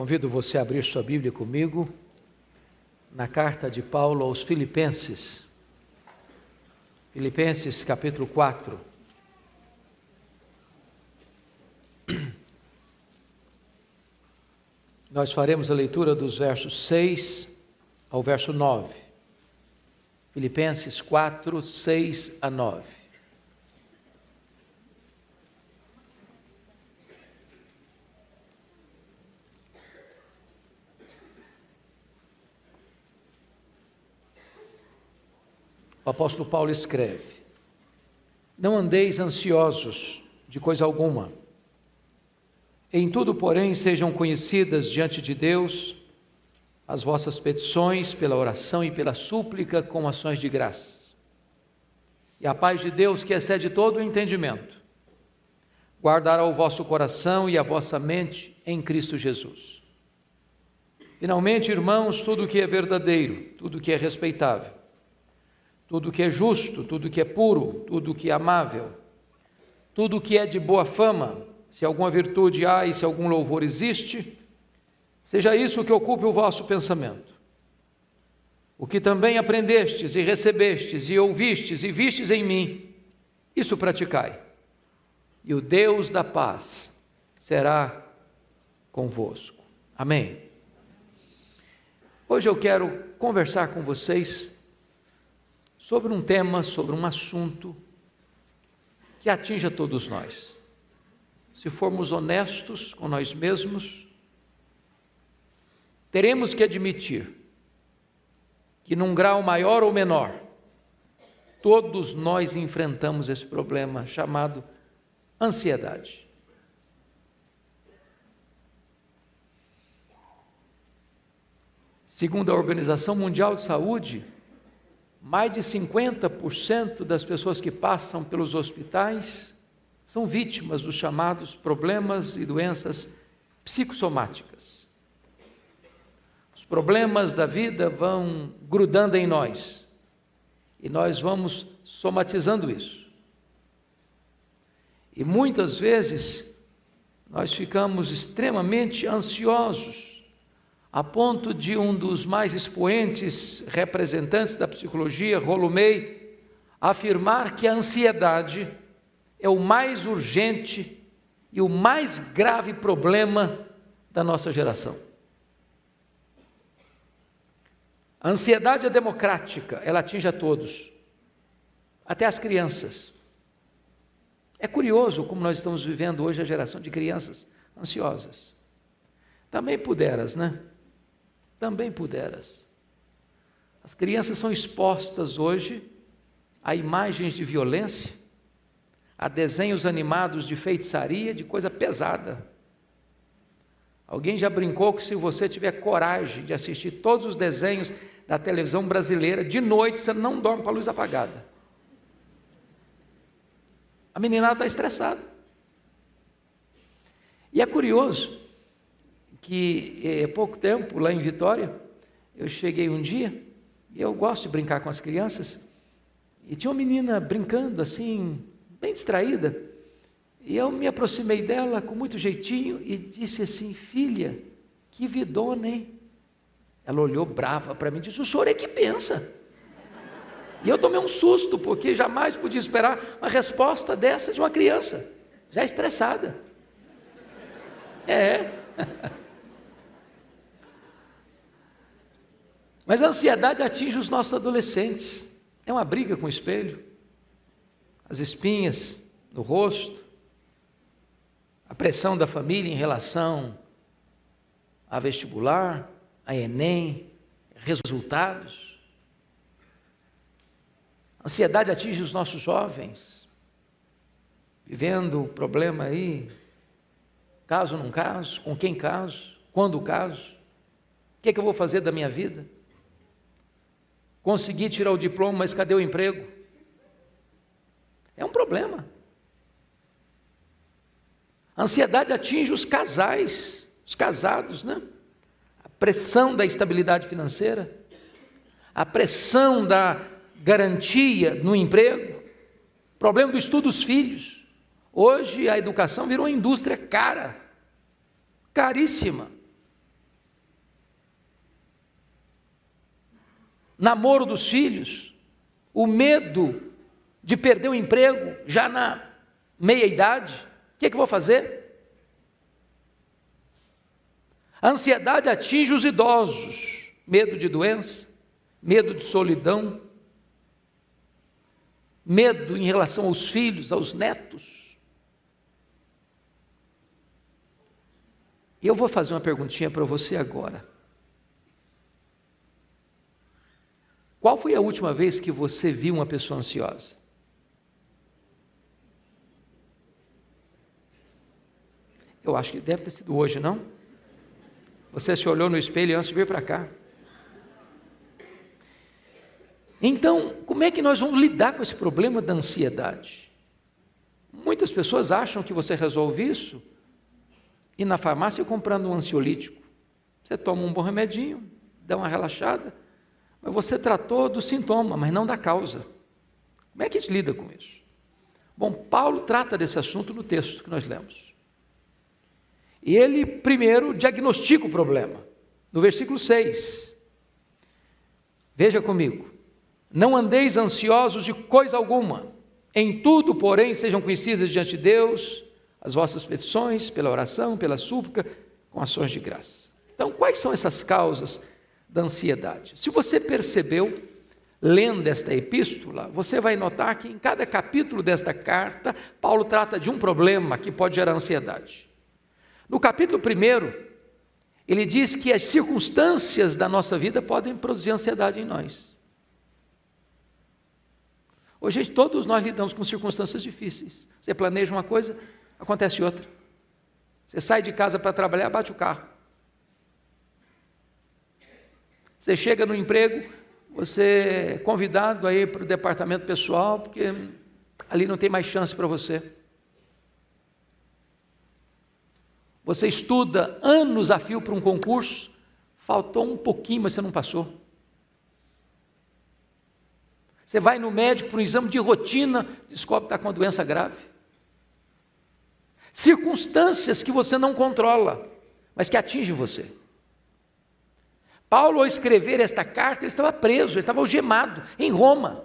Convido você a abrir sua Bíblia comigo na carta de Paulo aos Filipenses. Filipenses capítulo 4. Nós faremos a leitura dos versos 6 ao verso 9. Filipenses 4, 6 a 9. O apóstolo Paulo escreve: não andeis ansiosos de coisa alguma. Em tudo, porém, sejam conhecidas diante de Deus as vossas petições pela oração e pela súplica com ações de graças. E a paz de Deus, que excede todo o entendimento, guardará o vosso coração e a vossa mente em Cristo Jesus. Finalmente, irmãos, tudo que é verdadeiro, tudo que é respeitável, tudo que é justo, tudo que é puro, tudo que é amável, tudo que é de boa fama, se alguma virtude há e se algum louvor existe, seja isso que ocupe o vosso pensamento. O que também aprendestes e recebestes e ouvistes e vistes em mim, isso praticai, e o Deus da paz será convosco. Amém. Hoje eu quero conversar com vocês sobre um tema, sobre um assunto que atinge a todos nós. Se formos honestos com nós mesmos, teremos que admitir que num grau maior ou menor, todos nós enfrentamos esse problema chamado ansiedade. Segundo a Organização Mundial de Saúde, mais de 50% das pessoas que passam pelos hospitais são vítimas dos chamados problemas e doenças psicossomáticas. Os problemas da vida vão grudando em nós e nós vamos somatizando isso. E muitas vezes nós ficamos extremamente ansiosos, a ponto de um dos mais expoentes representantes da psicologia, Rollo May, afirmar que a ansiedade é o mais urgente e o mais grave problema da nossa geração. A ansiedade é democrática, ela atinge a todos, até as crianças. É curioso como nós estamos vivendo hoje a geração de crianças ansiosas. Também puderas, né? Também puderas. As crianças são expostas hoje a imagens de violência, a desenhos animados de feitiçaria, de coisa pesada. Alguém já brincou que se você tiver coragem de assistir todos os desenhos da televisão brasileira, de noite você não dorme com a luz apagada. A meninada está estressada. E é curioso que há pouco tempo, lá em Vitória, eu cheguei um dia, e eu gosto de brincar com as crianças, e tinha uma menina brincando assim, bem distraída, e eu me aproximei dela com muito jeitinho e disse assim: filha, que vidona, hein? Ela olhou brava para mim e disse: o senhor é que pensa. E eu tomei um susto, porque jamais podia esperar uma resposta dessa de uma criança, já estressada. Mas a ansiedade atinge os nossos adolescentes, é uma briga com o espelho, as espinhas no rosto, a pressão da família em relação a vestibular, a Enem, resultados. A ansiedade atinge os nossos jovens, vivendo o problema aí, caso ou não caso, com quem caso, quando caso, o que é que eu vou fazer da minha vida? Consegui tirar o diploma, mas cadê o emprego? É um problema. A ansiedade atinge os casais, os casados, né? A pressão da estabilidade financeira, a pressão da garantia no emprego, problema do estudo dos filhos. Hoje a educação virou uma indústria cara, caríssima. namoro dos filhos, o medo de perder o emprego já na meia-idade. O que é que eu vou fazer? A ansiedade atinge os idosos, medo de doença, medo de solidão, medo em relação aos filhos, aos netos. E eu vou fazer uma perguntinha para você agora. Qual foi a última vez que você viu uma pessoa ansiosa? Eu acho que deve ter sido hoje, não? Você se olhou no espelho antes de vir para cá. Então, como é que nós vamos lidar com esse problema da ansiedade? Muitas pessoas acham que você resolve isso e na farmácia comprando um ansiolítico. Você toma um bom remedinho, dá uma relaxada, mas você tratou do sintoma, mas não da causa. Como é que a gente lida com isso? Bom, Paulo trata desse assunto no texto que nós lemos. E ele primeiro diagnostica o problema, no versículo 6. Veja comigo. Não andeis ansiosos de coisa alguma, em tudo, porém, sejam conhecidas diante de Deus as vossas petições, pela oração, pela súplica, com ações de graça. Então, quais são essas causas da ansiedade? Se você percebeu, lendo esta epístola, você vai notar que em cada capítulo desta carta, Paulo trata de um problema que pode gerar ansiedade. No capítulo 1, ele diz que as circunstâncias da nossa vida podem produzir ansiedade em nós. Hoje, gente, todos nós lidamos com circunstâncias difíceis. Você planeja uma coisa, acontece outra. Você sai de casa para trabalhar, bate o carro. Você chega no emprego, você é convidado aí para o departamento pessoal, porque ali não tem mais chance para você. Você estuda anos a fio para um concurso, faltou um pouquinho, mas você não passou. Você vai no médico para um exame de rotina, descobre que está com uma doença grave. Circunstâncias que você não controla, mas que atingem você. Paulo, ao escrever esta carta, ele estava preso, ele estava algemado em Roma.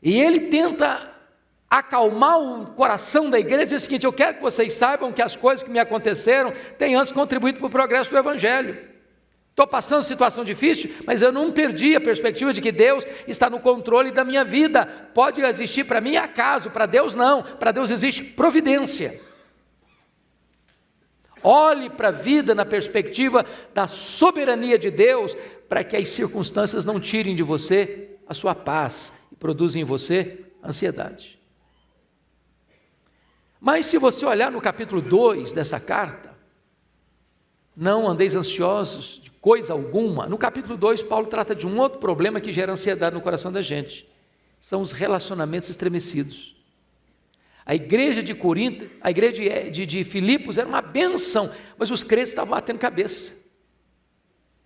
E ele tenta acalmar o coração da igreja e dizer o seguinte: eu quero que vocês saibam que as coisas que me aconteceram têm antes contribuído para o progresso do Evangelho. Estou passando situação difícil, mas eu não perdi a perspectiva de que Deus está no controle da minha vida. Pode existir para mim acaso, para Deus não. Para Deus existe providência. Olhe para a vida na perspectiva da soberania de Deus, para que as circunstâncias não tirem de você a sua paz e produzam em você ansiedade. Mas se você olhar no capítulo 2 dessa carta, não andeis ansiosos de coisa alguma. No capítulo 2, Paulo trata de um outro problema que gera ansiedade no coração da gente. São os relacionamentos estremecidos. A igreja de Corinto, a igreja de Filipos era uma bênção, mas os crentes estavam batendo cabeça.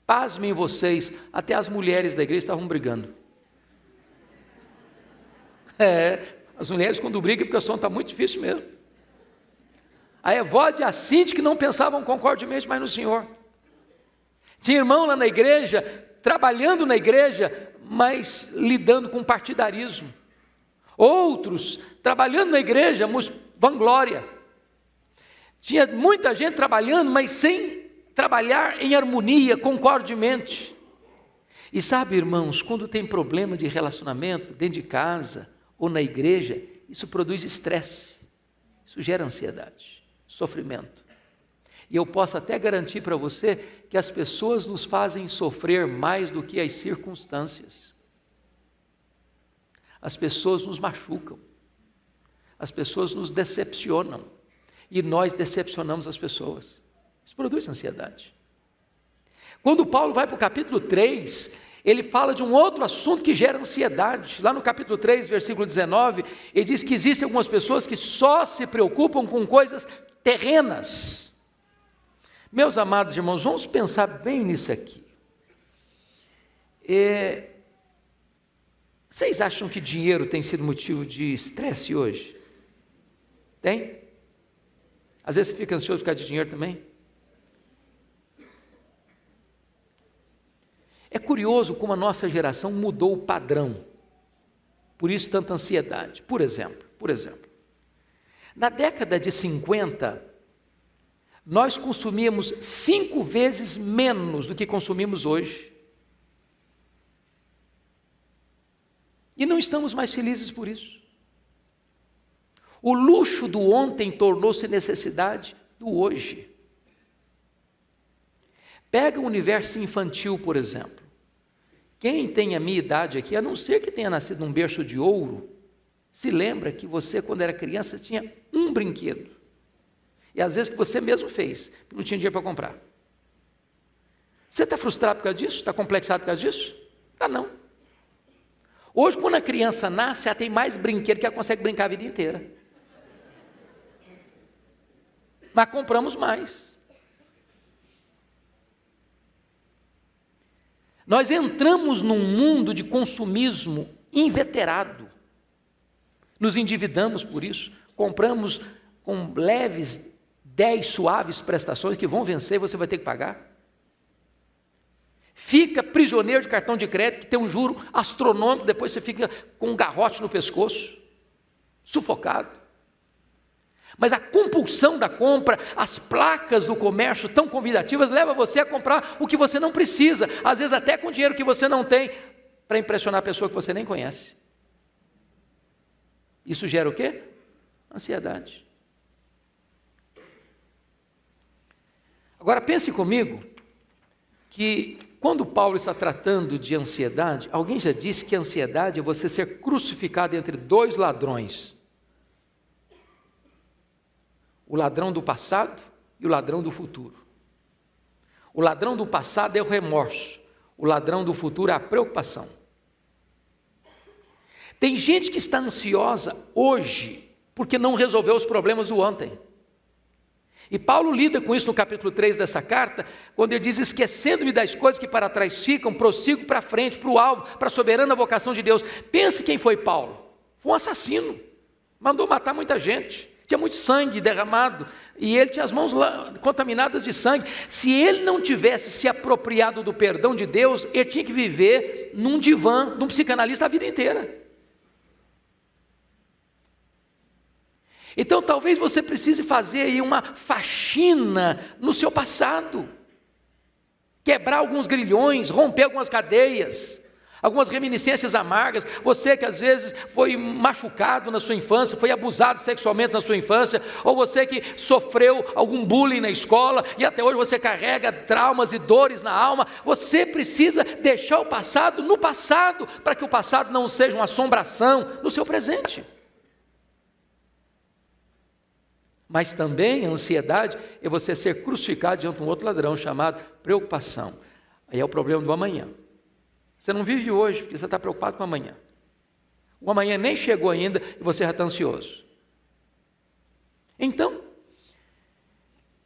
Pasmem vocês, até as mulheres da igreja estavam brigando. As mulheres quando brigam, porque o som está muito difícil mesmo. A Evódia e a Cinti que não pensavam concordemente mais no Senhor. Tinha irmão lá na igreja, trabalhando na igreja, mas lidando com partidarismo. Outros trabalhando na igreja, mas vanglória. Tinha muita gente trabalhando, mas sem trabalhar em harmonia, concordemente. E sabe, irmãos, quando tem problema de relacionamento dentro de casa ou na igreja, isso produz estresse, isso gera ansiedade, sofrimento. E eu posso até garantir para você que as pessoas nos fazem sofrer mais do que as circunstâncias. As pessoas nos machucam, as pessoas nos decepcionam, e nós decepcionamos as pessoas. Isso produz ansiedade. Quando Paulo vai para o capítulo 3, ele fala de um outro assunto que gera ansiedade. Lá no capítulo 3, versículo 19, ele diz que existem algumas pessoas que só se preocupam com coisas terrenas. Meus amados irmãos, vamos pensar bem nisso aqui. Vocês acham que dinheiro tem sido motivo de estresse hoje? Tem? Às vezes você fica ansioso por causa de dinheiro também? É curioso como a nossa geração mudou o padrão. Por isso tanta ansiedade. Por exemplo, na década de 50, nós consumíamos 5 vezes menos do que consumimos hoje. E não estamos mais felizes por isso. O luxo do ontem tornou-se necessidade do hoje. Pega o universo infantil, por exemplo. Quem tem a minha idade aqui, a não ser que tenha nascido num berço de ouro, se lembra que você, quando era criança, tinha um brinquedo. E às vezes que você mesmo fez, não tinha dinheiro para comprar. Você está frustrado por causa disso? Está complexado por causa disso? Está não. Hoje, quando a criança nasce, ela tem mais brinquedo que ela consegue brincar a vida inteira. Mas compramos mais. Nós entramos num mundo de consumismo inveterado. Nos endividamos por isso, compramos com leves 10 suaves prestações que vão vencer e você vai ter que pagar. Fica prisioneiro de cartão de crédito que tem um juro astronômico, depois você fica com um garrote no pescoço, sufocado. Mas a compulsão da compra, as placas do comércio tão convidativas, leva você a comprar o que você não precisa, às vezes até com dinheiro que você não tem, para impressionar a pessoa que você nem conhece. Isso gera o quê? Ansiedade. Agora pense comigo que quando Paulo está tratando de ansiedade, alguém já disse que a ansiedade é você ser crucificado entre 2 ladrões. O ladrão do passado e o ladrão do futuro. O ladrão do passado é o remorso, o ladrão do futuro é a preocupação. Tem gente que está ansiosa hoje porque não resolveu os problemas do ontem. E Paulo lida com isso no capítulo 3 dessa carta, quando ele diz: esquecendo-me das coisas que para trás ficam, prossigo para frente, para o alvo, para a soberana vocação de Deus. Pense quem foi Paulo. Foi um assassino, mandou matar muita gente, tinha muito sangue derramado, e ele tinha as mãos contaminadas de sangue. Se ele não tivesse se apropriado do perdão de Deus, ele tinha que viver num divã, num psicanalista a vida inteira. Então talvez você precise fazer aí uma faxina no seu passado, quebrar alguns grilhões, romper algumas cadeias, algumas reminiscências amargas. Você que às vezes foi machucado na sua infância, foi abusado sexualmente na sua infância, ou você que sofreu algum bullying na escola e até hoje você carrega traumas e dores na alma, você precisa deixar o passado no passado, para que o passado não seja uma assombração no seu presente. Mas também a ansiedade é você ser crucificado diante de um outro ladrão chamado preocupação. Aí é o problema do amanhã. Você não vive hoje porque você está preocupado com o amanhã. O amanhã nem chegou ainda e você já está ansioso. Então,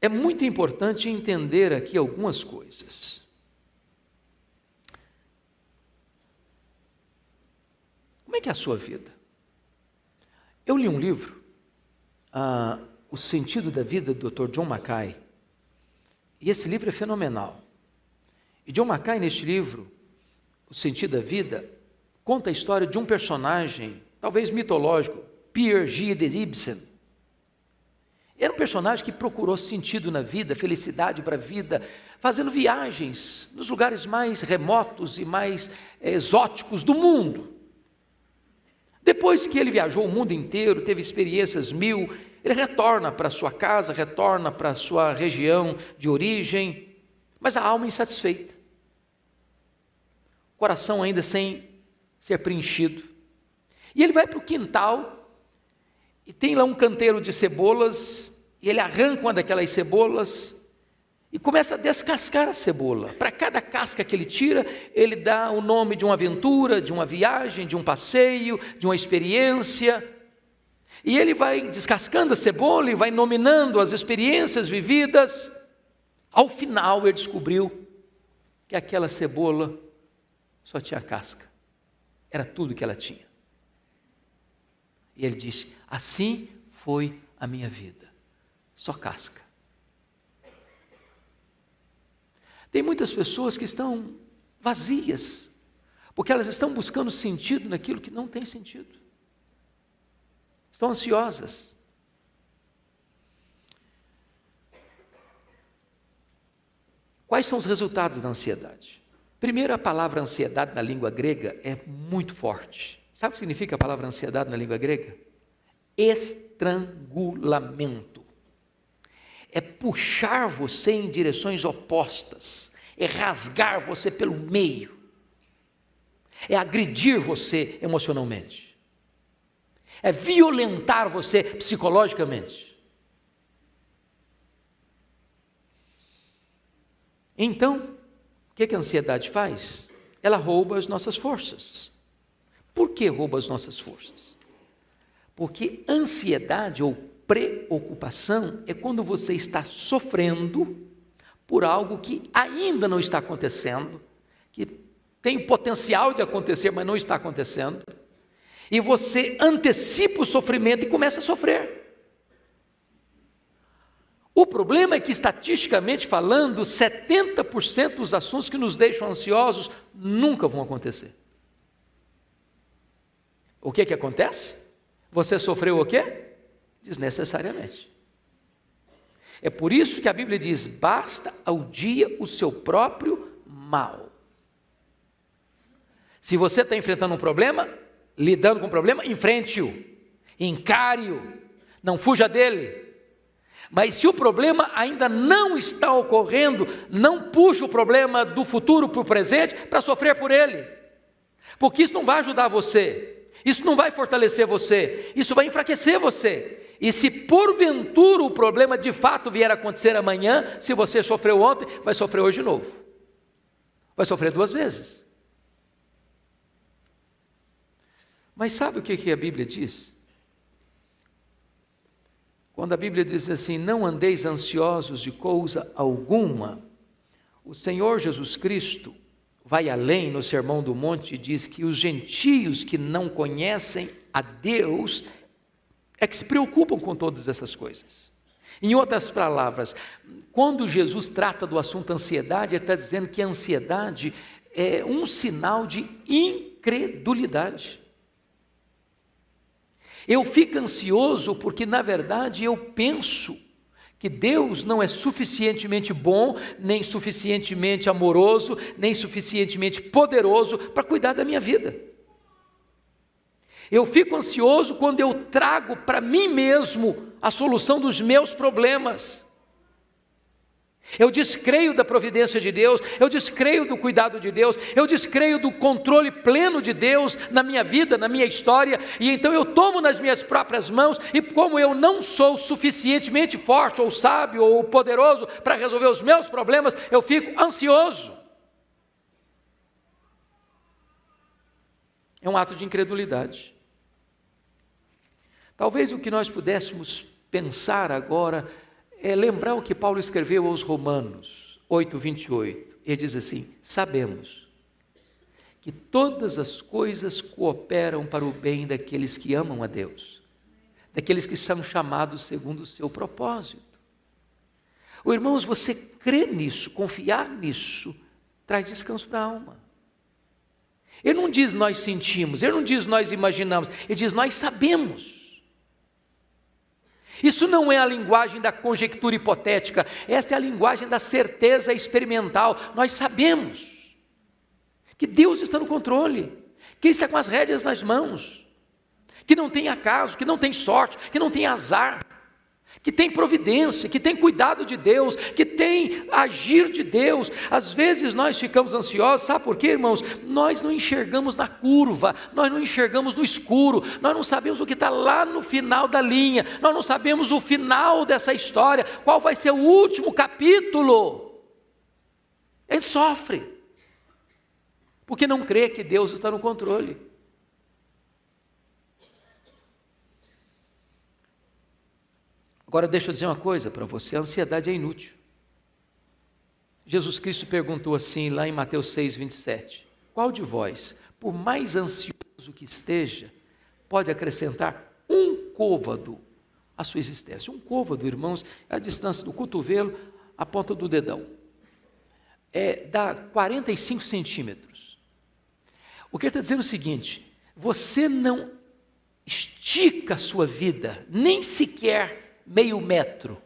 é muito importante entender aqui algumas coisas. Como é que é a sua vida? Eu li um livro, O Sentido da Vida, do Dr. John Mackay, e esse livro é fenomenal. E John Mackay, neste livro, O Sentido da Vida, conta a história de um personagem, talvez mitológico, Pierre G. de Ibsen. Era um personagem que procurou sentido na vida, felicidade para a vida, fazendo viagens nos lugares mais remotos e mais exóticos do mundo. Depois que ele viajou o mundo inteiro, teve experiências 1000, ele retorna para sua casa, retorna para sua região de origem, mas a alma insatisfeita, o coração ainda sem ser preenchido. E ele vai para o quintal, e tem lá um canteiro de cebolas, e ele arranca uma daquelas cebolas, e começa a descascar a cebola. Para cada casca que ele tira, ele dá o nome de uma aventura, de uma viagem, de um passeio, de uma experiência. E ele vai descascando a cebola e vai nominando as experiências vividas. Ao final ele descobriu que aquela cebola só tinha casca. Era tudo que ela tinha. E ele disse: assim foi a minha vida, só casca. Tem muitas pessoas que estão vazias, porque elas estão buscando sentido naquilo que não tem sentido. Estão ansiosas. Quais são os resultados da ansiedade? Primeiro, a palavra ansiedade na língua grega é muito forte. Sabe o que significa a palavra ansiedade na língua grega? Estrangulamento. É puxar você em direções opostas, é rasgar você pelo meio, é agredir você emocionalmente, é violentar você psicologicamente. Então, o que a ansiedade faz? Ela rouba as nossas forças. Por que rouba as nossas forças? Porque ansiedade ou preocupação é quando você está sofrendo por algo que ainda não está acontecendo, que tem potencial de acontecer, mas não está acontecendo, e você antecipa o sofrimento e começa a sofrer. O problema é que, estatisticamente falando, 70% dos assuntos que nos deixam ansiosos nunca vão acontecer. O que acontece? Você sofreu o quê? Desnecessariamente. É por isso que a Bíblia diz: basta ao dia o seu próprio mal. Se você está enfrentando um problema, lidando com um problema, enfrente-o, encare-o, não fuja dele. Mas se o problema ainda não está ocorrendo, não puxe o problema do futuro para o presente para sofrer por ele, porque isso não vai ajudar você, isso não vai fortalecer você, isso vai enfraquecer você. E se porventura o problema de fato vier a acontecer amanhã, se você sofreu ontem, vai sofrer hoje de novo, vai sofrer 2 vezes. Mas sabe o que a Bíblia diz? Quando a Bíblia diz assim: não andeis ansiosos de coisa alguma, o Senhor Jesus Cristo vai além no Sermão do Monte e diz que os gentios que não conhecem a Deus é que se preocupam com todas essas coisas. Em outras palavras, quando Jesus trata do assunto ansiedade, ele está dizendo que a ansiedade é um sinal de incredulidade. Eu fico ansioso porque, na verdade, eu penso que Deus não é suficientemente bom, nem suficientemente amoroso, nem suficientemente poderoso para cuidar da minha vida. Eu fico ansioso quando eu trago para mim mesmo a solução dos meus problemas. Eu descreio da providência de Deus, eu descreio do cuidado de Deus, eu descreio do controle pleno de Deus na minha vida, na minha história, e então eu tomo nas minhas próprias mãos, e como eu não sou suficientemente forte, ou sábio, ou poderoso para resolver os meus problemas, eu fico ansioso. É um ato de incredulidade. Talvez o que nós pudéssemos pensar agora é lembrar o que Paulo escreveu aos Romanos 8:28. Ele diz assim: sabemos que todas as coisas cooperam para o bem daqueles que amam a Deus, daqueles que são chamados segundo o seu propósito. Irmãos, você crer nisso, confiar nisso, traz descanso para a alma. Ele não diz nós sentimos, ele não diz nós imaginamos, ele diz nós sabemos. Isso não é a linguagem da conjectura hipotética, esta é a linguagem da certeza experimental. Nós sabemos que Deus está no controle, que Ele está com as rédeas nas mãos, que não tem acaso, que não tem sorte, que não tem azar, que tem providência, que tem cuidado de Deus, que tem agir de Deus. Às vezes nós ficamos ansiosos, sabe por quê, irmãos? Nós não enxergamos na curva, nós não enxergamos no escuro, nós não sabemos o que está lá no final da linha, nós não sabemos o final dessa história, qual vai ser o último capítulo. Ele sofre, porque não crê que Deus está no controle. Agora deixa eu dizer uma coisa para você: a ansiedade é inútil. Jesus Cristo perguntou assim lá em Mateus 6:27, qual de vós, por mais ansioso que esteja, pode acrescentar um côvado à sua existência? Um côvado, irmãos, é a distância do cotovelo à ponta do dedão. dá 45 centímetros. O que ele está dizendo é o seguinte: você não estica a sua vida, nem sequer meio metro,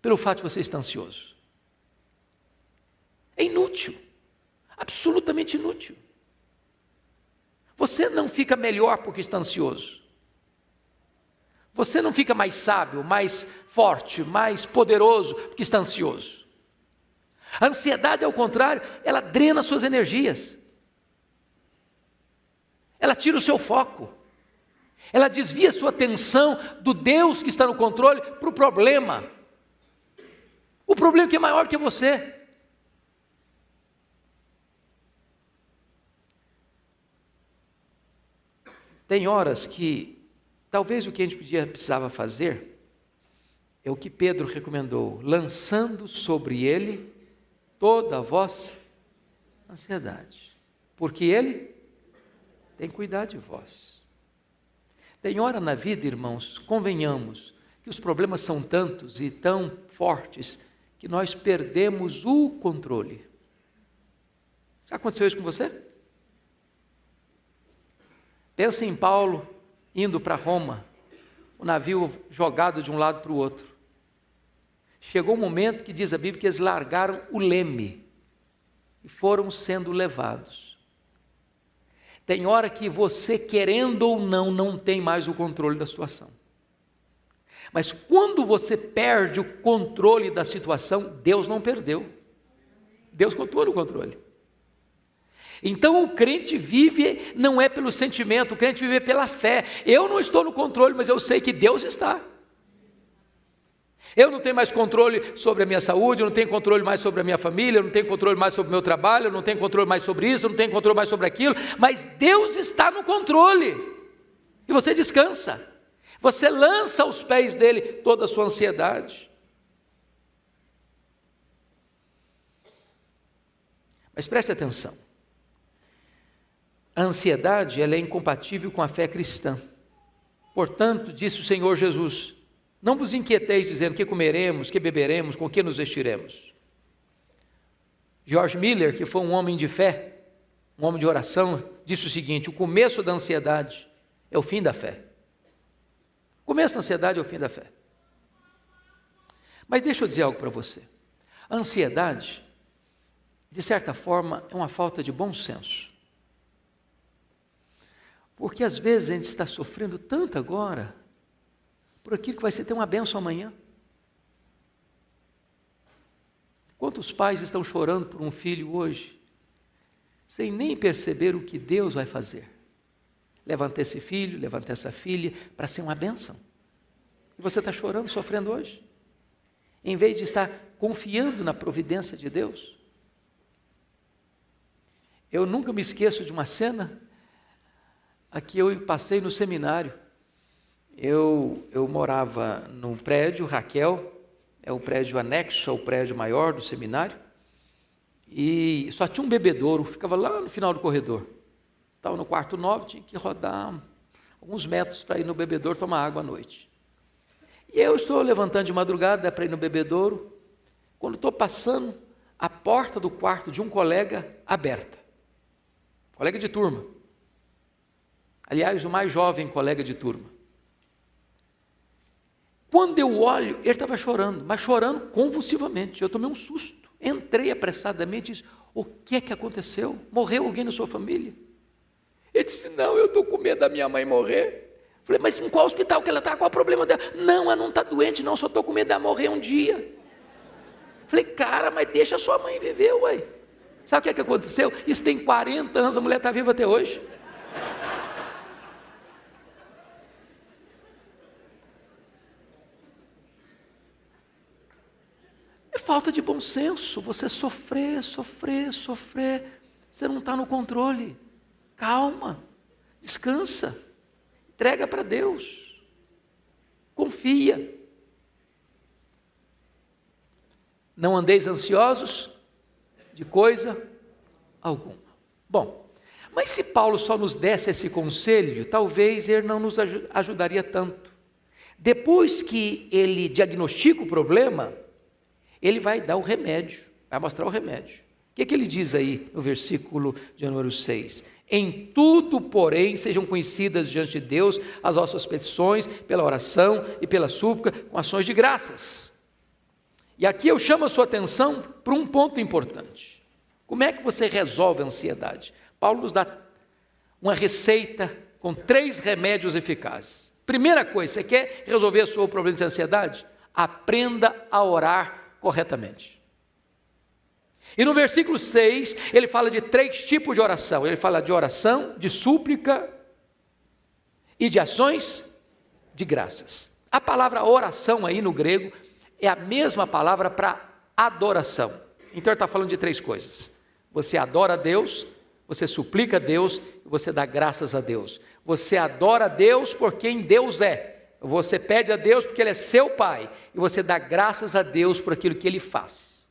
pelo fato de você estar ansioso. É inútil, absolutamente inútil. Você não fica melhor porque está ansioso. Você não fica mais sábio, mais forte, mais poderoso porque está ansioso. A ansiedade, ao contrário, ela drena suas energias. Ela tira o seu foco. Ela desvia a sua atenção do Deus que está no controle para o problema. O problema que é maior que você. Tem horas que talvez o que a gente precisava fazer é o que Pedro recomendou: lançando sobre ele toda a vossa ansiedade, porque ele tem cuidado de vós. Tem hora na vida, irmãos, convenhamos, que os problemas são tantos e tão fortes que nós perdemos o controle. Já aconteceu isso com você? Pensa em Paulo indo para Roma, o navio jogado de um lado para o outro. Chegou um momento que diz a Bíblia que eles largaram o leme e foram sendo levados. Tem hora que você, querendo ou não tem mais o controle da situação. Mas quando você perde o controle da situação, Deus não perdeu. Deus continua no controle. Então o crente vive, não é pelo sentimento, o crente vive pela fé. Eu não estou no controle, mas eu sei que Deus está. Eu não tenho mais controle sobre a minha saúde, eu não tenho controle mais sobre a minha família, eu não tenho controle mais sobre o meu trabalho, eu não tenho controle mais sobre isso, eu não tenho controle mais sobre aquilo, mas Deus está no controle. E você descansa. Você lança aos pés dele toda a sua ansiedade. Mas preste atenção. A ansiedade, ela é incompatível com a fé cristã. Portanto, disse o Senhor Jesus: não vos inquieteis dizendo que comeremos, que beberemos, com que nos vestiremos. George Miller, que foi um homem de fé, um homem de oração, disse o seguinte: o começo da ansiedade é o fim da fé. O começo da ansiedade é o fim da fé. Mas deixa eu dizer algo para você. A ansiedade, de certa forma, é uma falta de bom senso. Porque às vezes a gente está sofrendo tanto agora, por aquilo que vai ser ter uma bênção amanhã. Quantos pais estão chorando por um filho hoje, sem nem perceber o que Deus vai fazer? Levanta esse filho, levanta essa filha, para ser uma bênção. E você está chorando, sofrendo hoje, em vez de estar confiando na providência de Deus. Eu nunca me esqueço de uma cena a que eu passei no seminário. Eu morava num prédio, Raquel, é o prédio anexo ao prédio maior do seminário, e só tinha um bebedouro, ficava lá no final do corredor. Estava no quarto 9, tinha que rodar alguns metros para ir no bebedouro tomar água à noite. E eu estou levantando de madrugada para ir no bebedouro, quando estou passando, a porta do quarto de um colega aberta, colega de turma. Aliás, o mais jovem colega de turma. Quando eu olho, ele estava chorando, mas chorando convulsivamente. Eu tomei um susto. Entrei apressadamente e disse: o que é que aconteceu? Morreu alguém na sua família? Ele disse: não, eu estou com medo da minha mãe morrer. Falei: mas em qual hospital que ela está? Qual o problema dela? Não, ela não está doente não, só estou com medo dela morrer um dia. Falei: cara, mas deixa a sua mãe viver, ué. Sabe o que é que aconteceu? Isso tem 40 anos, a mulher está viva até hoje. Falta de bom senso, você sofrer, você não está no controle. Calma, descansa, entrega para Deus, confia. Não andeis ansiosos de coisa alguma. Bom, mas se Paulo só nos desse esse conselho, talvez ele não nos ajudaria tanto. Depois que ele diagnostica o problema, Ele vai dar o remédio, vai mostrar o remédio. O que ele diz aí no versículo de número 6? Em tudo, porém, sejam conhecidas diante de Deus as vossas petições, pela oração e pela súplica, com ações de graças. E aqui eu chamo a sua atenção para um ponto importante. Como é que você resolve a ansiedade? Paulo nos dá uma receita com 3 remédios eficazes. Primeira coisa, você quer resolver o seu problema de ansiedade? Aprenda a orar corretamente. E no versículo 6, ele fala de 3 tipos de oração. Ele fala de oração, de súplica e de ações de graças. A palavra oração aí no grego é a mesma palavra para adoração. Então ele está falando de 3 coisas. Você adora a Deus, você suplica a Deus e você dá graças a Deus. Você adora a Deus por quem Deus é. Você pede a Deus porque Ele é seu Pai. E você dá graças a Deus por aquilo que Ele faz.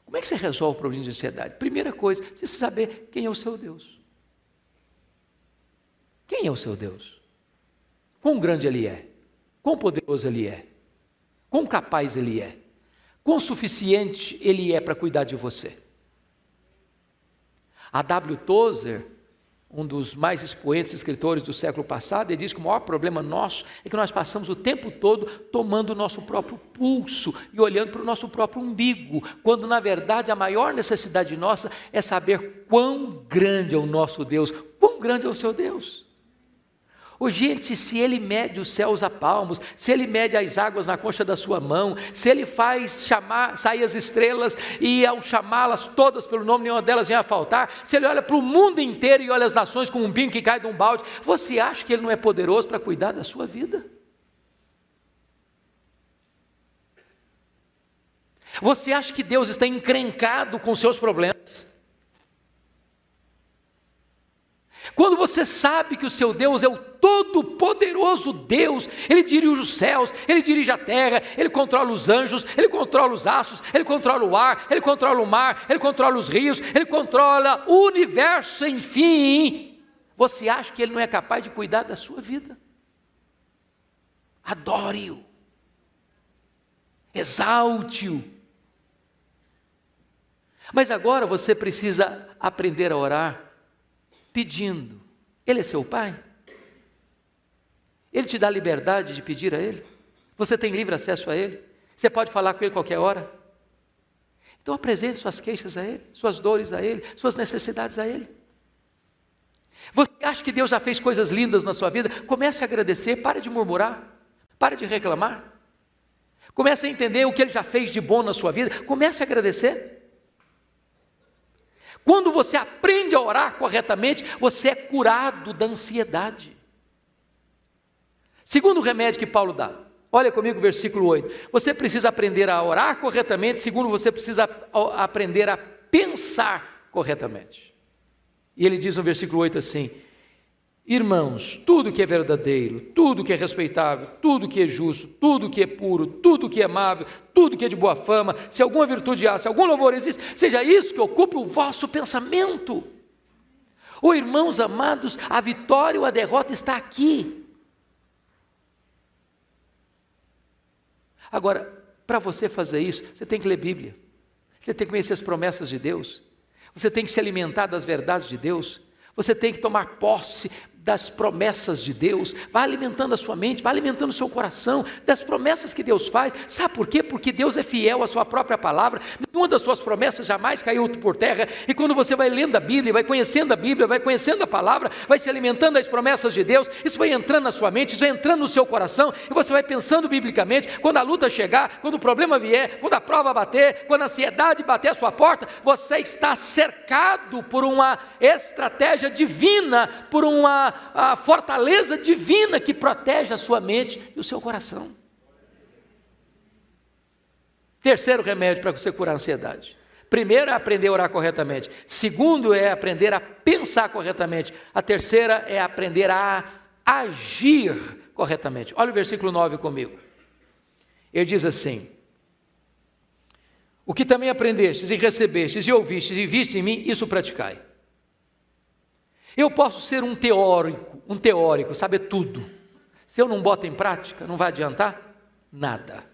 Como é que você resolve o problema de ansiedade? Primeira coisa, precisa saber quem é o seu Deus. Quem é o seu Deus? Quão grande Ele é? Quão poderoso Ele é? Quão capaz Ele é? Quão suficiente Ele é para cuidar de você? A W. Tozer, um dos mais expoentes escritores do século passado, ele diz que o maior problema nosso é que nós passamos o tempo todo tomando o nosso próprio pulso e olhando para o nosso próprio umbigo, quando na verdade a maior necessidade nossa é saber quão grande é o nosso Deus, quão grande é o seu Deus. Oh, gente, se Ele mede os céus a palmos, se Ele mede as águas na concha da sua mão, se Ele faz sair as estrelas e ao chamá-las todas pelo nome, nenhuma delas vem a faltar, se Ele olha para o mundo inteiro e olha as nações como um pingo que cai de um balde, você acha que Ele não é poderoso para cuidar da sua vida? Você acha que Deus está encrencado com seus problemas? Quando você sabe que o seu Deus é o todo-poderoso Deus, Ele dirige os céus, Ele dirige a terra, Ele controla os anjos, Ele controla os astros, Ele controla o ar, Ele controla o mar, Ele controla os rios, Ele controla o universo, enfim, você acha que Ele não é capaz de cuidar da sua vida? Adore-o, exalte-o. Mas agora você precisa aprender a orar pedindo. Ele é seu Pai? Ele te dá liberdade de pedir a Ele? Você tem livre acesso a Ele? Você pode falar com Ele qualquer hora? Então apresente suas queixas a Ele, suas dores a Ele, suas necessidades a Ele. Você acha que Deus já fez coisas lindas na sua vida? Comece a agradecer, pare de murmurar, pare de reclamar. Comece a entender o que Ele já fez de bom na sua vida, comece a agradecer. Quando você aprende a orar corretamente, você é curado da ansiedade. Segundo remédio que Paulo dá, olha comigo o versículo 8. Você precisa aprender a orar corretamente, segundo você precisa aprender a pensar corretamente. E ele diz no versículo 8 assim: irmãos, tudo que é verdadeiro, tudo que é respeitável, tudo que é justo, tudo que é puro, tudo que é amável, tudo que é de boa fama, se alguma virtude há, se algum louvor existe, seja isso que ocupe o vosso pensamento. Oh, irmãos amados, a vitória ou a derrota está aqui. Agora, para você fazer isso, você tem que ler Bíblia, você tem que conhecer as promessas de Deus, você tem que se alimentar das verdades de Deus, você tem que tomar posse das promessas de Deus, vai alimentando a sua mente, vai alimentando o seu coração, das promessas que Deus faz. Sabe por quê? Porque Deus é fiel à sua própria palavra, nenhuma das suas promessas jamais caiu por terra, e quando você vai lendo a Bíblia, vai conhecendo a Bíblia, vai conhecendo a palavra, vai se alimentando das promessas de Deus, isso vai entrando na sua mente, isso vai entrando no seu coração, e você vai pensando biblicamente, quando a luta chegar, quando o problema vier, quando a prova bater, quando a ansiedade bater a sua porta, você está cercado por uma estratégia divina, por a fortaleza divina que protege a sua mente e o seu coração. Terceiro remédio para você curar a ansiedade. Primeiro é aprender a orar corretamente. Segundo é aprender a pensar corretamente. A terceira é aprender a agir corretamente. Olha o versículo 9 comigo. Ele diz assim: o que também aprendestes e recebestes e ouvistes e vistes em mim, isso praticai. Eu posso ser um teórico, saber tudo. Se eu não boto em prática, não vai adiantar nada.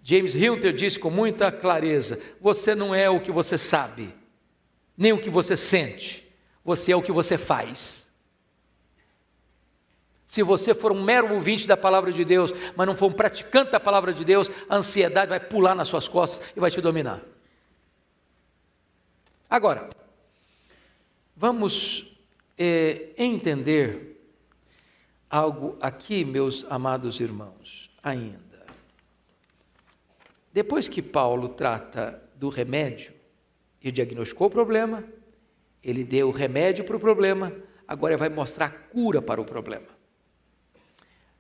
James Hunter disse com muita clareza: você não é o que você sabe, nem o que você sente, você é o que você faz. Se você for um mero ouvinte da palavra de Deus, mas não for um praticante da palavra de Deus, a ansiedade vai pular nas suas costas e vai te dominar. Agora, vamos entender algo aqui, meus amados irmãos, ainda. Depois que Paulo trata do remédio, ele diagnosticou o problema, ele deu o remédio para o problema, agora ele vai mostrar a cura para o problema.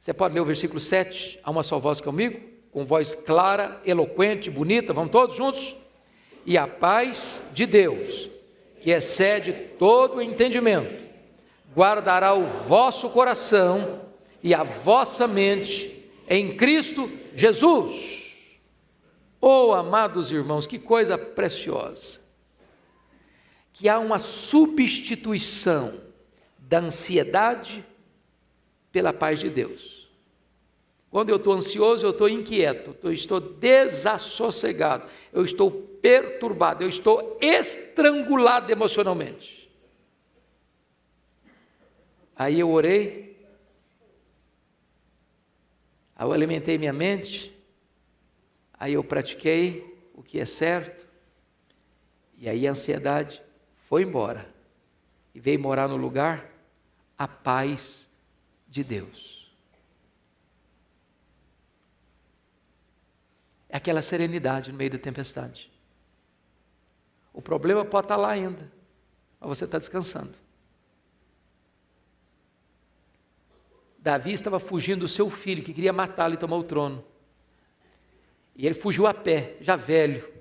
Você pode ler o versículo 7, a uma só voz comigo, com voz clara, eloquente, bonita, vamos todos juntos? E a paz de Deus, que excede todo o entendimento, guardará o vosso coração e a vossa mente em Cristo Jesus. Oh, amados irmãos, que coisa preciosa, que há uma substituição da ansiedade pela paz de Deus. Quando eu estou ansioso, eu estou inquieto, eu estou desassossegado, eu estou perturbado, eu estou estrangulado emocionalmente. Aí eu orei, aí eu alimentei minha mente, aí eu pratiquei o que é certo, e aí a ansiedade foi embora, e veio morar no lugar a paz de Deus. É aquela serenidade no meio da tempestade. O problema pode estar lá ainda, mas você está descansando. Davi estava fugindo do seu filho, que queria matá-lo e tomar o trono. E ele fugiu a pé, já velho,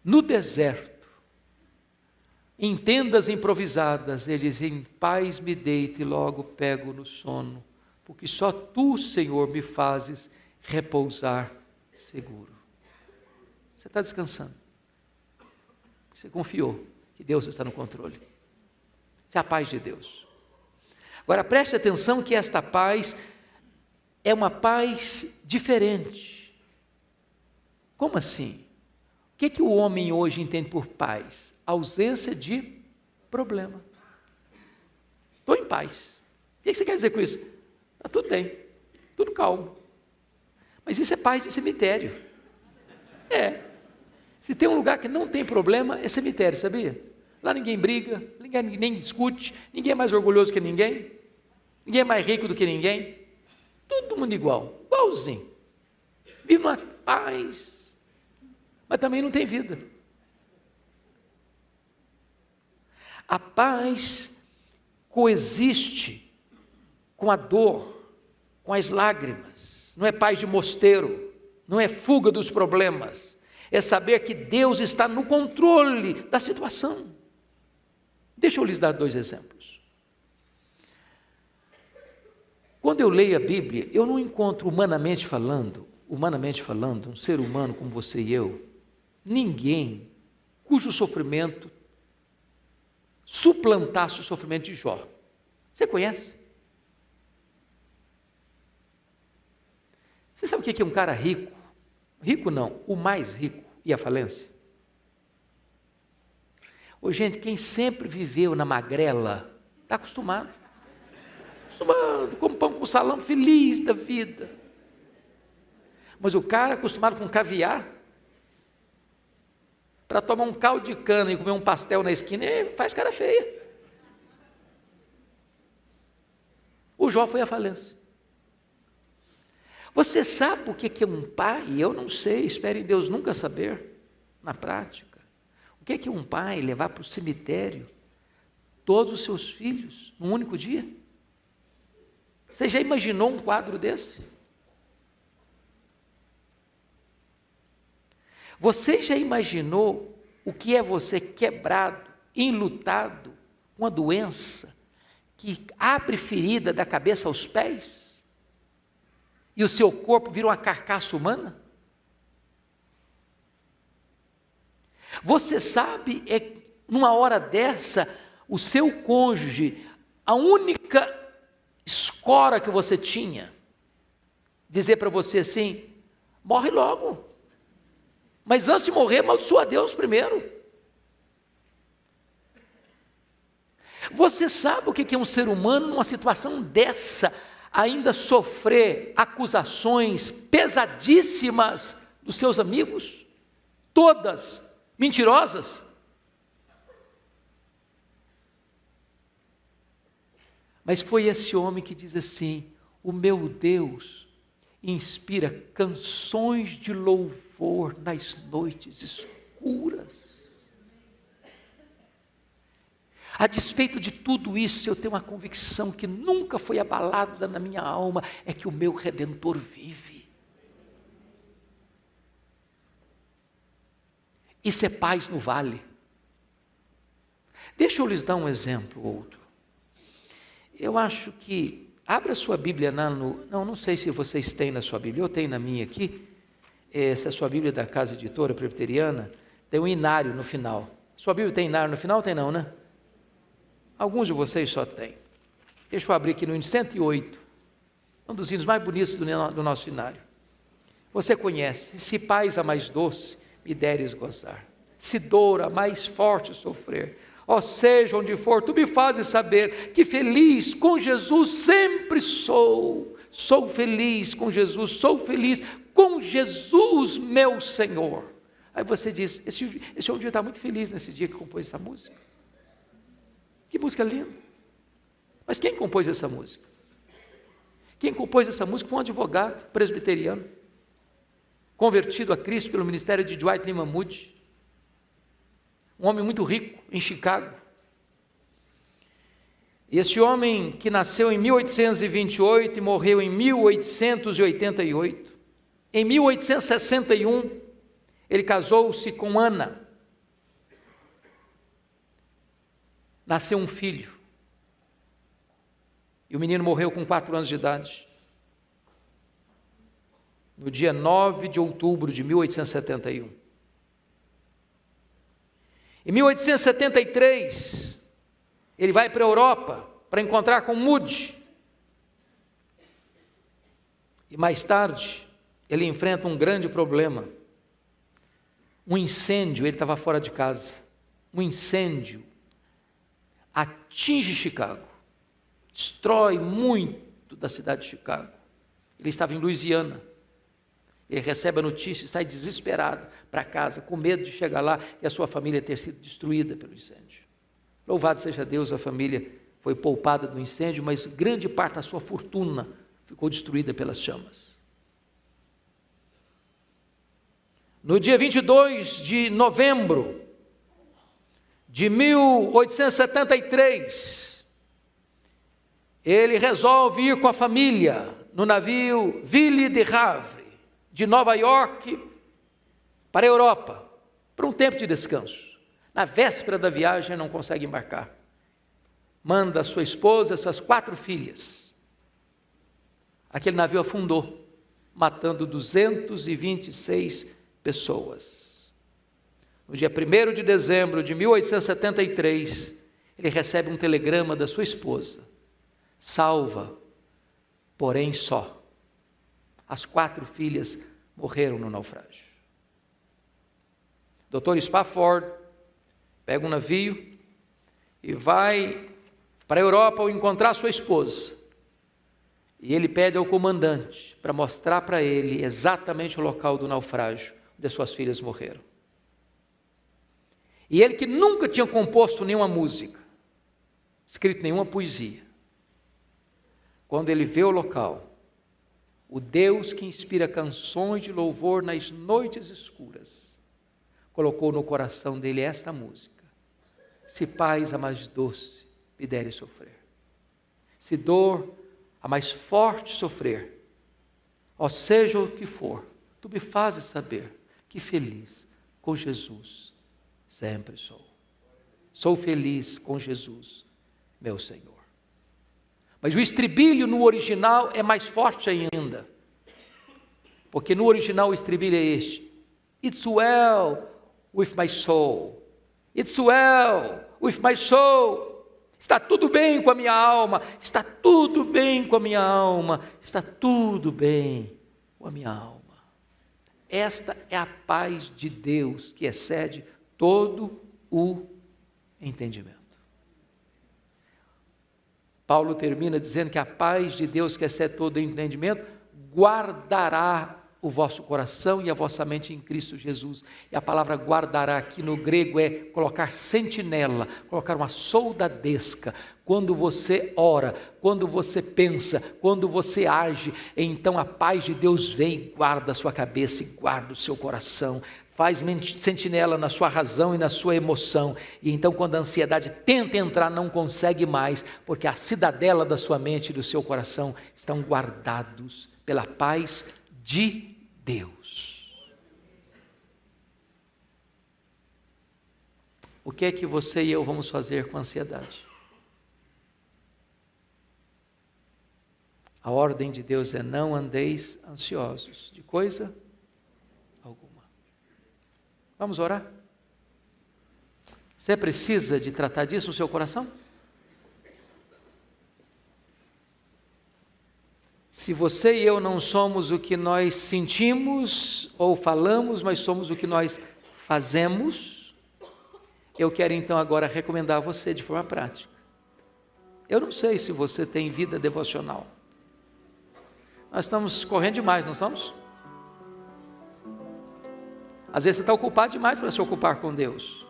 no deserto, em tendas improvisadas. Ele diz: em paz me deito e logo pego no sono, porque só tu, Senhor, me fazes repousar seguro. Você está descansando, você confiou que Deus está no controle. Essa é a paz de Deus. Agora preste atenção que esta paz é uma paz diferente. Como assim? O que o homem hoje entende por paz? Ausência de problema. Estou em paz. O que você quer dizer com isso? Está tudo bem, tudo calmo. Mas isso é paz de cemitério. Se tem um lugar que não tem problema, é cemitério, sabia? Lá ninguém briga, ninguém discute, ninguém é mais orgulhoso que ninguém, ninguém é mais rico do que ninguém, todo mundo igualzinho. Vive numa paz, mas também não tem vida. A paz coexiste com a dor, com as lágrimas. Não é paz de mosteiro, não é fuga dos problemas, é saber que Deus está no controle da situação. Deixa eu lhes dar 2 exemplos. Quando eu leio a Bíblia, eu não encontro humanamente falando, um ser humano como você e eu, ninguém cujo sofrimento suplantasse o sofrimento de Jó. Você conhece? Você sabe o que é um cara rico? Rico não, o mais rico e a falência? Ô, gente, quem sempre viveu na magrela, está acostumado, come pão com salame, feliz da vida. Mas o cara acostumado com caviar, para tomar um caldo de cana e comer um pastel na esquina, ele faz cara feia. O Jó foi à falência. Você sabe o que é um pai? Eu não sei, espero em Deus nunca saber, na prática. O que é um pai levar para o cemitério todos os seus filhos num único dia? Você já imaginou um quadro desse? Você já imaginou o que é você quebrado, enlutado, com uma doença que abre ferida da cabeça aos pés? E o seu corpo vira uma carcaça humana? Você sabe, numa hora dessa, o seu cônjuge, a única escora que você tinha, dizer para você assim: morre logo. Mas antes de morrer, amaldiçoa a Deus primeiro. Você sabe o que é um ser humano numa situação dessa, ainda sofrer acusações pesadíssimas dos seus amigos, todas mentirosas? Mas foi esse homem que diz assim: o meu Deus inspira canções de louvor nas noites escuras. A despeito de tudo isso, eu tenho uma convicção que nunca foi abalada na minha alma, é que o meu Redentor vive. Isso é paz no vale. Deixa eu lhes dar um exemplo, outro. Eu acho que, abra sua Bíblia não sei se vocês têm na sua Bíblia, eu tenho na minha aqui, essa é a sua Bíblia da Casa Editora Presbiteriana, tem um inário no final. Sua Bíblia tem inário no final? Tem não, né? Alguns de vocês só têm. Deixa eu abrir aqui no hino 108, um dos hinos mais bonitos do nosso inário. Você conhece: se paz a mais doce me deres gozar, se dor a mais forte sofrer, ó seja onde for, tu me fazes saber que feliz com Jesus sempre sou. Sou feliz com Jesus, sou feliz com Jesus meu Senhor. Aí você diz: esse homem devia estar muito feliz nesse dia que compôs essa música. Que música linda! Mas quem compôs essa música? Quem compôs essa música foi um advogado presbiteriano, convertido a Cristo pelo ministério de Dwight Lyman Moody, um homem muito rico em Chicago. E esse homem, que nasceu em 1828 e morreu em 1888, em 1861, ele casou-se com Ana. Nasceu um filho, e o menino morreu com 4 anos de idade, no dia 9 de outubro de 1871. Em 1873, ele vai para a Europa para encontrar com Moody, e mais tarde, ele enfrenta um grande problema, um incêndio. Ele estava fora de casa, um incêndio atinge Chicago, destrói muito da cidade de Chicago. Ele estava em Louisiana, ele recebe a notícia e sai desesperado para casa, com medo de chegar lá e a sua família ter sido destruída pelo incêndio. Louvado seja Deus, a família foi poupada do incêndio, mas grande parte da sua fortuna ficou destruída pelas chamas. No dia 22 de novembro de 1873, ele resolve ir com a família no navio Ville de Havre, de Nova York para a Europa, para um tempo de descanso. Na véspera da viagem, não consegue embarcar. Manda sua esposa e suas 4 filhas. Aquele navio afundou, matando 226 pessoas. No dia 1º de dezembro de 1873, ele recebe um telegrama da sua esposa: salva, porém só. As 4 filhas morreram no naufrágio. Dr. Spafford pega um navio e vai para a Europa ao encontrar sua esposa. E ele pede ao comandante para mostrar para ele exatamente o local do naufrágio onde suas filhas morreram. E ele, que nunca tinha composto nenhuma música, escrito nenhuma poesia, quando ele vê o local, o Deus que inspira canções de louvor nas noites escuras, colocou no coração dele esta música: se paz a mais doce me deres sofrer, se dor a mais forte sofrer, ó seja o que for, tu me fazes saber que feliz com Jesus sempre sou. Sou feliz com Jesus, meu Senhor. Mas o estribilho no original é mais forte ainda, porque no original o estribilho é este: It's well with my soul, it's well with my soul. Está tudo bem com a minha alma, está tudo bem com a minha alma, está tudo bem com a minha alma. Esta é a paz de Deus que excede todo o entendimento. Paulo termina dizendo que a paz de Deus que excede todo o entendimento guardará o vosso coração e a vossa mente em Cristo Jesus. E a palavra guardará aqui no grego é colocar sentinela, colocar uma soldadesca. Quando você ora, quando você pensa, quando você age, então a paz de Deus vem e guarda a sua cabeça e guarda o seu coração. Faz sentinela na sua razão e na sua emoção. E então quando a ansiedade tenta entrar, não consegue mais, porque a cidadela da sua mente e do seu coração estão guardados pela paz de Deus. O que é que você e eu vamos fazer com a ansiedade? A ordem de Deus é: não andeis ansiosos de coisa alguma. Vamos orar? Você precisa de tratar disso no seu coração? Se você e eu não somos o que nós sentimos ou falamos, mas somos o que nós fazemos, eu quero então agora recomendar a você de forma prática. Eu não sei se você tem vida devocional. Nós estamos correndo demais, não estamos? Às vezes você está ocupado demais para se ocupar com Deus.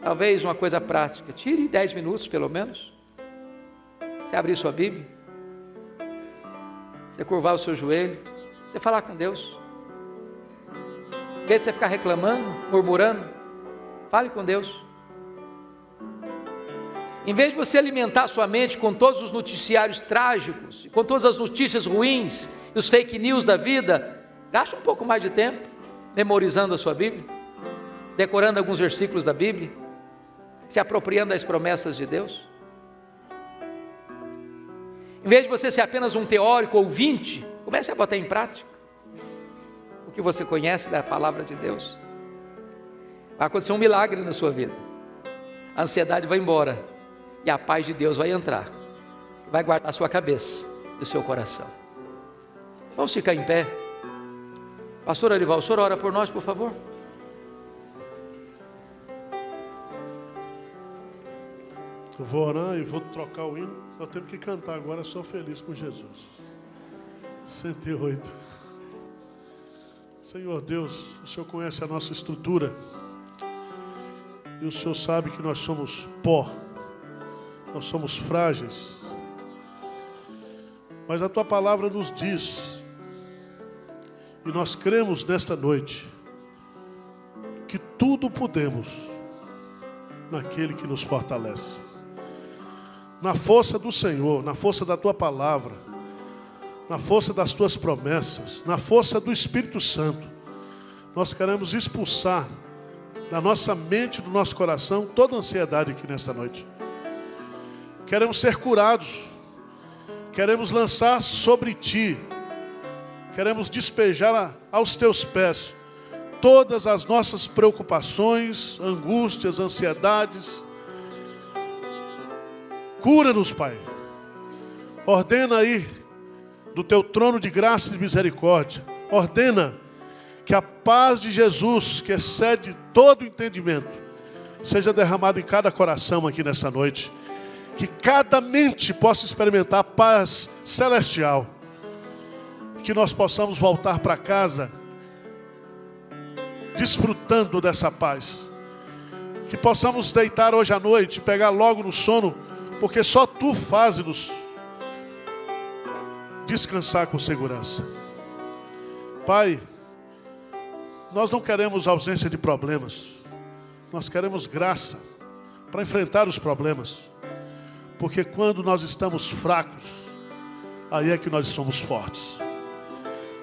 Talvez uma coisa prática, tire 10 minutos pelo menos. Você abrir sua Bíblia, você curvar o seu joelho, você falar com Deus. Em vez de você ficar reclamando, murmurando, fale com Deus. Em vez de você alimentar sua mente com todos os noticiários trágicos, com todas as notícias ruins, e os fake news da vida, gaste um pouco mais de tempo memorizando a sua Bíblia, decorando alguns versículos da Bíblia, se apropriando das promessas de Deus. Em vez de você ser apenas um teórico ouvinte, comece a botar em prática o que você conhece da palavra de Deus. Vai acontecer um milagre na sua vida. A ansiedade vai embora e a paz de Deus vai entrar, vai guardar a sua cabeça e o seu coração. Vamos ficar em pé. Pastor Arival, o senhor ora por nós, por favor? Eu vou orar e vou trocar o hino. Nós temos que cantar agora, sou feliz com Jesus. 108. Senhor Deus, o Senhor conhece a nossa estrutura. E o Senhor sabe que nós somos pó. Nós somos frágeis. Mas a Tua palavra nos diz, e nós cremos nesta noite, que tudo podemos naquele que nos fortalece. Na força do Senhor, na força da Tua palavra, na força das Tuas promessas, na força do Espírito Santo, nós queremos expulsar da nossa mente, do nosso coração, toda a ansiedade aqui nesta noite. Queremos ser curados, queremos lançar sobre Ti, queremos despejar aos Teus pés todas as nossas preocupações, angústias, ansiedades. Cura-nos, Pai. Ordena aí, do Teu trono de graça e de misericórdia, ordena que a paz de Jesus, que excede todo o entendimento, seja derramada em cada coração aqui nessa noite. Que cada mente possa experimentar a paz celestial. Que nós possamos voltar para casa desfrutando dessa paz. Que possamos deitar hoje à noite, pegar logo no sono, porque só Tu fazes-nos descansar com segurança. Pai, nós não queremos ausência de problemas. Nós queremos graça para enfrentar os problemas. Porque quando nós estamos fracos, aí é que nós somos fortes.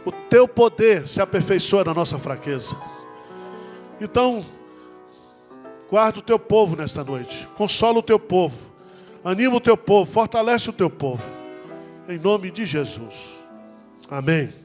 O Teu poder se aperfeiçoa na nossa fraqueza. Então, guarda o Teu povo nesta noite. Consola o Teu povo. Anima o Teu povo. Fortalece o Teu povo. Em nome de Jesus. Amém.